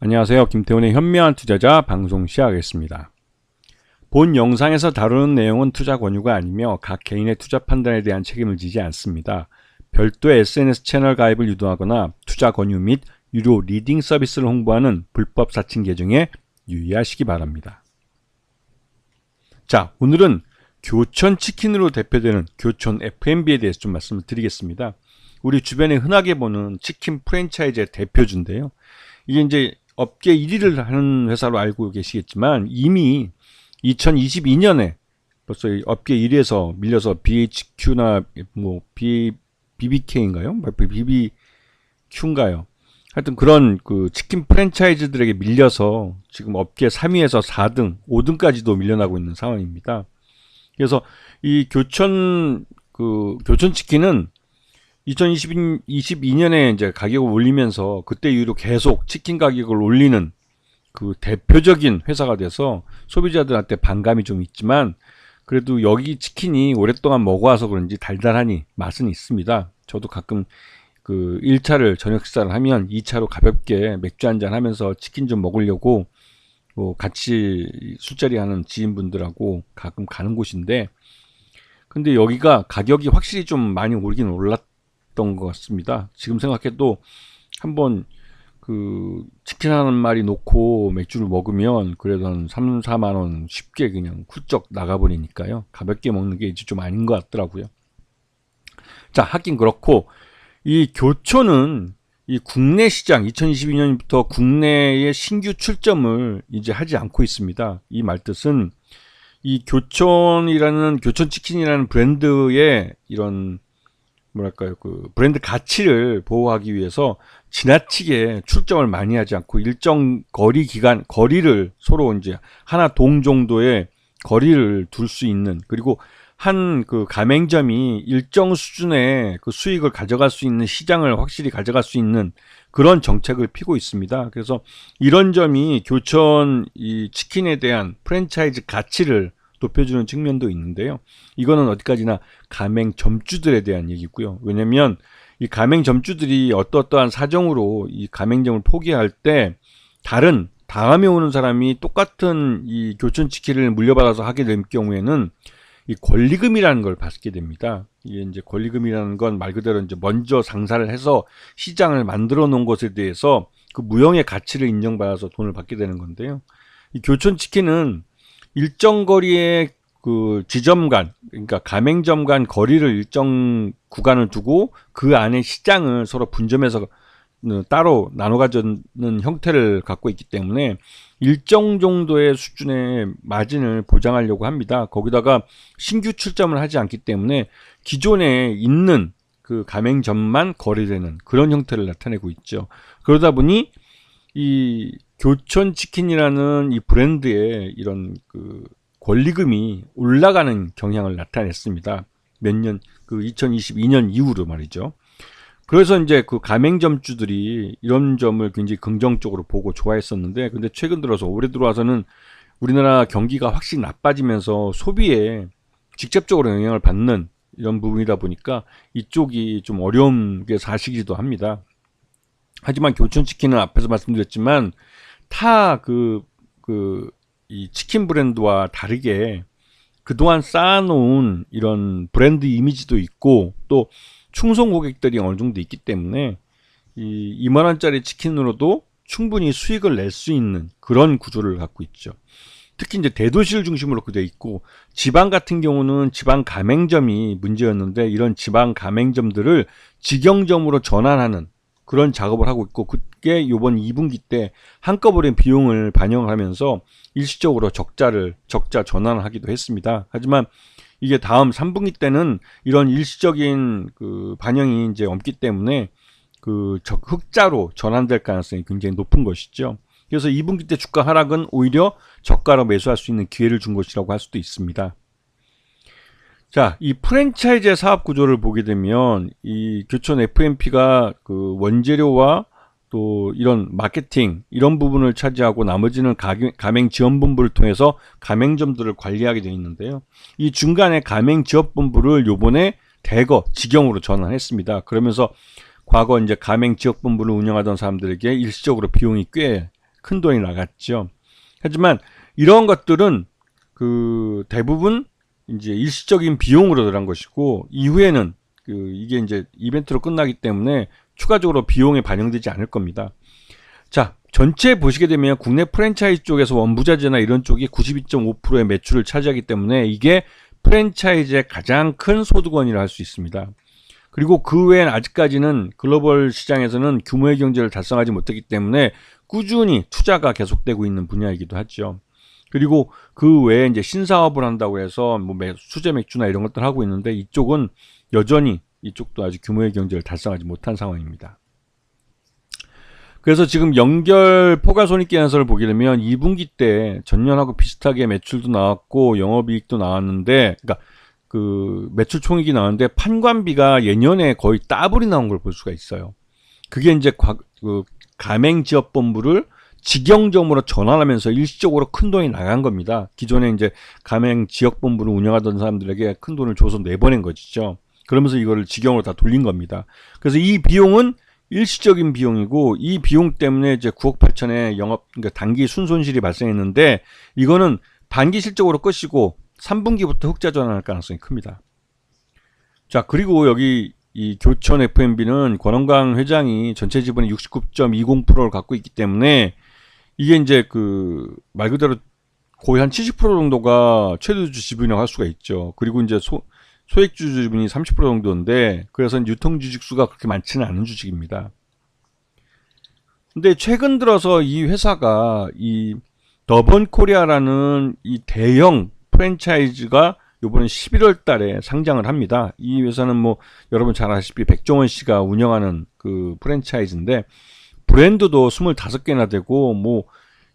안녕하세요. 김태훈의 현명한 투자자 방송 시작하겠습니다. 본 영상에서 다루는 내용은 투자 권유가 아니며 각 개인의 투자 판단에 대한 책임을 지지 않습니다. 별도의 SNS 채널 가입을 유도하거나 투자 권유 및 유료 리딩 서비스를 홍보하는 불법 사칭 계정에 유의하시기 바랍니다. 자, 오늘은 교촌 치킨으로 대표되는 교촌 F&B에 대해서 좀 말씀을 드리겠습니다. 우리 주변에 흔하게 보는 치킨 프랜차이즈의 대표주인데요. 이게 이제 업계 1위를 하는 회사로 알고 계시겠지만 이미 2022년에 벌써 업계 1위에서 밀려서 BHQ나 BBK인가요? BBQ인가요? 하여튼 그런 그 치킨 프랜차이즈들에게 밀려서 지금 업계 3위에서 4등, 5등까지도 밀려나고 있는 상황입니다. 그래서 이 교촌 치킨은 2022년에 이제 가격을 올리면서 그때 이후로 계속 치킨 가격을 올리는 그 대표적인 회사가 돼서 소비자들한테 반감이 좀 있지만 그래도 여기 치킨이 오랫동안 먹어와서 그런지 달달하니 맛은 있습니다. 저도 가끔 그 1차를 저녁 식사를 하면 2차로 가볍게 맥주 한잔 하면서 치킨 좀 먹으려고 뭐 같이 술자리 하는 지인분들하고 가끔 가는 곳인데 근데 여기가 가격이 확실히 좀 많이 오르긴 올랐던 것 같습니다. 지금 생각해도 한번 그 치킨 한 마리 놓고 맥주를 먹으면 그래도 한 3, 4만 원 쉽게 그냥 훌쩍 나가버리니까요. 가볍게 먹는 게 이제 좀 아닌 것 같더라고요. 자, 하긴 그렇고 이 교촌은 이 국내 시장 2022년부터 국내에 신규 출점을 이제 하지 않고 있습니다. 이 말뜻은 이 교촌치킨이라는 브랜드의 이런 뭐랄까요, 그 브랜드 가치를 보호하기 위해서 지나치게 출점을 많이 하지 않고 일정 거리를 서로 이제 하나 동 정도의 거리를 둘 수 있는, 그리고 한 그 가맹점이 일정 수준의 그 수익을 가져갈 수 있는 시장을 확실히 가져갈 수 있는 그런 정책을 피고 있습니다. 그래서 이런 점이 교촌 이 치킨에 대한 프랜차이즈 가치를 높여주는 측면도 있는데요. 이거는 어디까지나 가맹점주들에 대한 얘기고요. 왜냐면 이 가맹점주들이 어떠한 사정으로 이 가맹점을 포기할 때 다음에 오는 사람이 똑같은 이 교촌치킨을 물려받아서 하게 될 경우에는 이 권리금이라는 걸 받게 됩니다. 이게 이제 권리금이라는 건 말 그대로 이제 먼저 상사를 해서 시장을 만들어 놓은 것에 대해서 그 무형의 가치를 인정받아서 돈을 받게 되는 건데요. 이 교촌치킨은 일정 거리의 그 지점 간, 그러니까 가맹점 간 거리를 일정 구간을 두고 그 안에 시장을 서로 분점해서 따로 나눠 가지는 형태를 갖고 있기 때문에 일정 정도의 수준의 마진을 보장하려고 합니다. 거기다가 신규 출점을 하지 않기 때문에 기존에 있는 그 가맹점만 거래되는 그런 형태를 나타내고 있죠. 그러다 보니 이 교촌치킨이라는 이 브랜드의 이런 그 권리금이 올라가는 경향을 나타냈습니다. 몇 년, 그 2022년 이후로 말이죠. 그래서 이제 그 가맹점주들이 이런 점을 굉장히 긍정적으로 보고 좋아했었는데, 근데 최근 들어서 올해 들어와서는 우리나라 경기가 확실히 나빠지면서 소비에 직접적으로 영향을 받는 이런 부분이다 보니까 이쪽이 좀 어려운 게 사실이기도 합니다. 하지만 교촌치킨은 앞에서 말씀드렸지만 이 치킨 브랜드와 다르게 그동안 쌓아놓은 이런 브랜드 이미지도 있고 또 충성 고객들이 어느 정도 있기 때문에 이 2만 원짜리 치킨으로도 충분히 수익을 낼 수 있는 그런 구조를 갖고 있죠. 특히 이제 대도시를 중심으로 돼 있고 지방 같은 경우는 지방 가맹점이 문제였는데 이런 지방 가맹점들을 직영점으로 전환하는 그런 작업을 하고 있고 그게 이번 2분기 때 한꺼번에 비용을 반영하면서 일시적으로 적자 전환을 하기도 했습니다. 하지만 이게 다음 3분기 때는 이런 일시적인 그 반영이 이제 없기 때문에 그 흑자로 전환될 가능성이 굉장히 높은 것이죠. 그래서 2분기 때 주가 하락은 오히려 저가로 매수할 수 있는 기회를 준 것이라고 할 수도 있습니다. 자, 이 프랜차이즈의 사업 구조를 보게 되면 이 교촌 F&P가 그 원재료와 또 이런 마케팅 이런 부분을 차지하고 나머지는 가맹 지원본부를 통해서 가맹점들을 관리하게 되어 있는데요. 이 중간에 가맹 지원본부를 요번에 대거 직영으로 전환했습니다. 그러면서 과거 이제 가맹 지역본부를 운영하던 사람들에게 일시적으로 비용이 꽤 큰 돈이 나갔죠. 하지만 이런 것들은 대부분 이제 일시적인 비용으로 들어간 것이고, 이후에는 이게 이제 이벤트로 끝나기 때문에 추가적으로 비용에 반영되지 않을 겁니다. 자, 전체 보시게 되면 국내 프랜차이즈 쪽에서 원부자재나 이런 쪽이 92.5%의 매출을 차지하기 때문에 이게 프랜차이즈의 가장 큰 소득원이라 할 수 있습니다. 그리고 그 외엔 아직까지는 글로벌 시장에서는 규모의 경제를 달성하지 못했기 때문에 꾸준히 투자가 계속되고 있는 분야이기도 하죠. 그리고 그 외에 이제 신사업을 한다고 해서 뭐 수제 맥주나 이런 것들 하고 있는데, 이쪽은 여전히 이쪽도 아직 규모의 경제를 달성하지 못한 상황입니다. 그래서 지금 연결 포괄손익계산서를 보게 되면 2분기 때 전년하고 비슷하게 매출도 나왔고 영업이익도 나왔는데, 그러니까 매출 총익이 나왔는데 판관비가 예년에 거의 더블이 나온 걸 볼 수가 있어요. 그게 이제 가맹지업본부를 직영점으로 전환하면서 일시적으로 큰 돈이 나간 겁니다. 기존에 이제 가맹지역본부를 운영하던 사람들에게 큰 돈을 줘서 내보낸 것이죠. 그러면서 이거를 직영으로 다 돌린 겁니다. 그래서 이 비용은 일시적인 비용이고, 이 비용 때문에 이제 9억 8천의 그러니까 단기 순손실이 발생했는데, 이거는 단기 실적으로 끝이고 3분기부터 흑자 전환할 가능성이 큽니다. 자, 그리고 여기 이 교촌 F&B는 권원광 회장이 전체 지분의 69.20%를 갖고 있기 때문에 이게 이제 말 그대로 거의 한 70% 정도가 최대주 지분이라고 할 수가 있죠. 그리고 이제 소액주 지분이 30% 정도인데, 그래서 유통 주식수가 그렇게 많지는 않은 주식입니다. 근데 최근 들어서 이 회사가 이 더번 코리아라는 이 대형 프랜차이즈가 요번에 11월 달에 상장을 합니다. 이 회사는 뭐 여러분 잘 아시다시피 백종원 씨가 운영하는 프랜차이즈인데, 브랜드도 25개나 되고, 뭐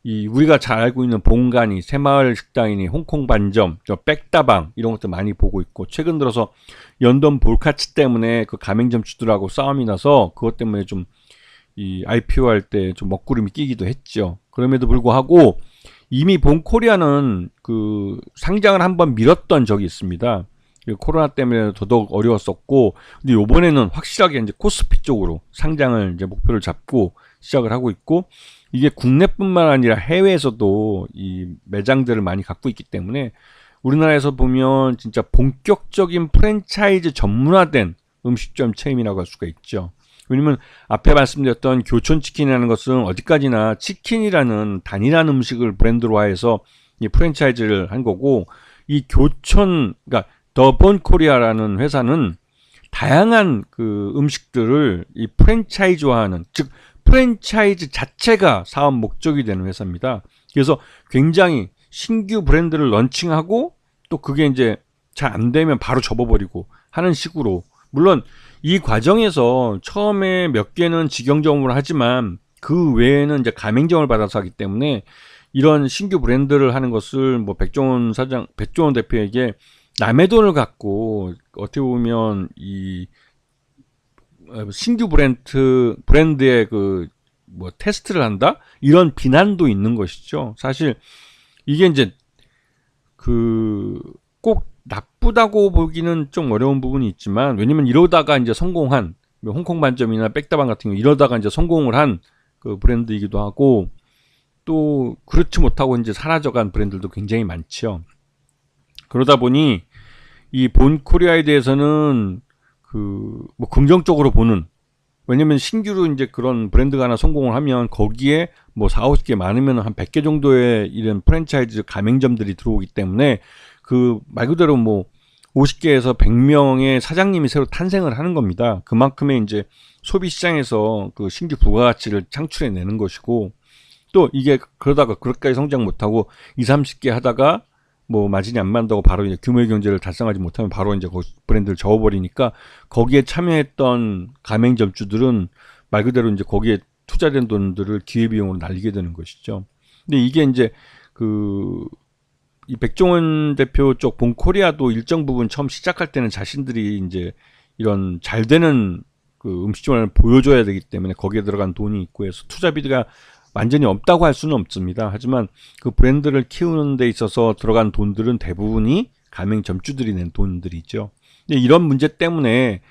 우리가 잘 알고 있는 본가니, 새마을 식당이니, 홍콩 반점, 백다방 이런 것도 많이 보고 있고, 최근 들어서 연던 볼카치 때문에 가맹점주들하고 싸움이 나서 그것 때문에 좀 이 IPO 할 때 좀 먹구름이 끼기도 했죠. 그럼에도 불구하고 이미 본코리아는 상장을 한번 미뤘던 적이 있습니다. 코로나 때문에 더더욱 어려웠었고, 근데 요번에는 확실하게 이제 코스피 쪽으로 상장을 이제 목표를 잡고 시작을 하고 있고, 이게 국내뿐만 아니라 해외에서도 이 매장들을 많이 갖고 있기 때문에 우리나라에서 보면 진짜 본격적인 프랜차이즈 전문화된 음식점 체인이라고 할 수가 있죠. 왜냐면 앞에 말씀드렸던 교촌치킨이라는 것은 어디까지나 치킨이라는 단일한 음식을 브랜드로화해서 이 프랜차이즈를 한 거고, 이 그러니까 더본 코리아라는 회사는 다양한 음식들을 이 프랜차이즈화하는, 즉 프랜차이즈 자체가 사업 목적이 되는 회사입니다. 그래서 굉장히 신규 브랜드를 런칭하고, 또 그게 이제 잘 안 되면 바로 접어버리고 하는 식으로, 물론 이 과정에서 처음에 몇 개는 직영점으로 하지만 그 외에는 이제 가맹점을 받아서 하기 때문에 이런 신규 브랜드를 하는 것을 뭐 백종원 대표에게 남의 돈을 갖고 어떻게 보면 이 신규 브랜드의 테스트를 한다? 이런 비난도 있는 것이죠. 사실 이게 이제 꼭 나쁘다고 보기는 좀 어려운 부분이 있지만, 왜냐면 이러다가 이제 성공한 홍콩 반점이나 백다방 같은 경우 이러다가 이제 성공을 한 브랜드이기도 하고, 또 그렇지 못하고 이제 사라져간 브랜드들도 굉장히 많죠. 그러다 보니 이 본 코리아에 대해서는 뭐 긍정적으로 보는, 왜냐면 신규로 이제 그런 브랜드가 하나 성공을 하면 거기에 뭐 40, 50개 많으면 한 100개 정도의 이런 프랜차이즈 가맹점들이 들어오기 때문에 말 그대로 뭐 50개에서 100명의 사장님이 새로 탄생을 하는 겁니다. 그만큼의 이제 소비 시장에서 신규 부가가치를 창출해 내는 것이고, 또 이게 그러다가 그렇게까지 성장 못하고 20, 30개 하다가 뭐 마진이 안 맞는다고 바로 이제 규모의 경제를 달성하지 못하면 바로 이제 브랜드를 접어버리니까, 거기에 참여했던 가맹점주들은 말 그대로 이제 거기에 투자된 돈들을 기회비용으로 날리게 되는 것이죠. 근데 이게 이제 이 백종원 대표 쪽 본코리아도 일정 부분 처음 시작할 때는 자신들이 이제 이런 잘 되는 음식점을 보여줘야 되기 때문에 거기에 들어간 돈이 있고 해서 투자비가 완전히 없다고 할 수는 없습니다. 하지만 브랜드를 키우는 데 있어서 들어간 돈들은 대부분이 가맹점주들이 낸 돈들이죠. 근데 이런 문제 때문에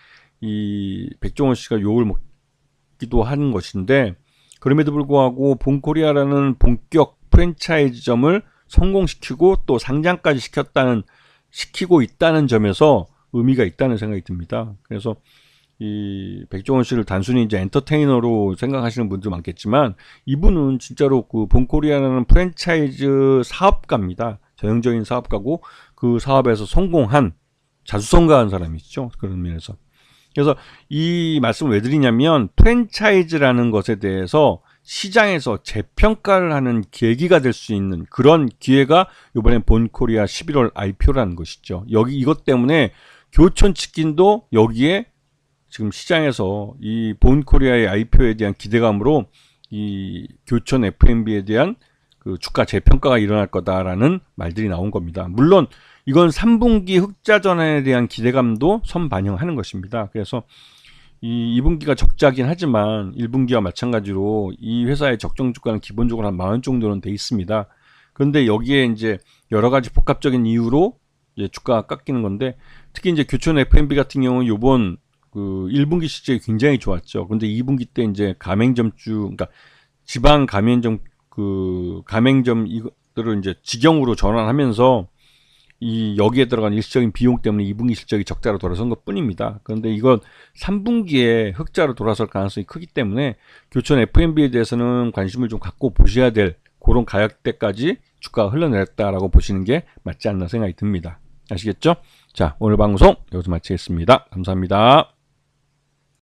이 백종원 씨가 욕을 먹기도 하는 것인데, 그럼에도 불구하고 본코리아라는 본격 프랜차이즈점을 성공시키고 또 상장까지 시키고 있다는 점에서 의미가 있다는 생각이 듭니다. 그래서 이 백종원 씨를 단순히 이제 엔터테이너로 생각하시는 분들 많겠지만 이분은 진짜로 그 본코리아라는 프랜차이즈 사업가입니다. 전형적인 사업가고 그 사업에서 성공한 자수성가한 사람이죠. 그런 면에서. 그래서 이 말씀을 왜 드리냐면 프랜차이즈라는 것에 대해서 시장에서 재평가를 하는 계기가 될 수 있는 그런 기회가 이번에 본코리아 11월 IPO라는 것이죠. 여기 이것 때문에 교촌치킨도 여기에 지금 시장에서 이 본코리아의 IPO에 대한 기대감으로 이 교촌 F&B에 대한 그 주가 재평가가 일어날 거다라는 말들이 나온 겁니다. 물론 이건 3분기 흑자 전환에 대한 기대감도 선반영하는 것입니다. 그래서 이 2분기가 적자긴 하지만 1분기와 마찬가지로 이 회사의 적정 주가는 기본적으로 한 10,000원 정도는 돼 있습니다. 그런데 여기에 이제 여러 가지 복합적인 이유로 이제 주가가 깎이는 건데 특히 이제 교촌 F&B 같은 경우는 요번 그 1분기 실적이 굉장히 좋았죠. 근데 2분기 때 이제 그러니까 지방 가맹점 이것들을 이제 직영으로 전환하면서 이 여기에 들어간 일시적인 비용 때문에 2분기 실적이 적자로 돌아선 것 뿐입니다. 그런데 이건 3분기에 흑자로 돌아설 가능성이 크기 때문에 교촌 F&B에 대해서는 관심을 좀 갖고 보셔야 될 그런 가격대까지 주가가 흘러내렸다라고 보시는 게 맞지 않나 생각이 듭니다. 아시겠죠? 자, 오늘 방송 여기서 마치겠습니다. 감사합니다.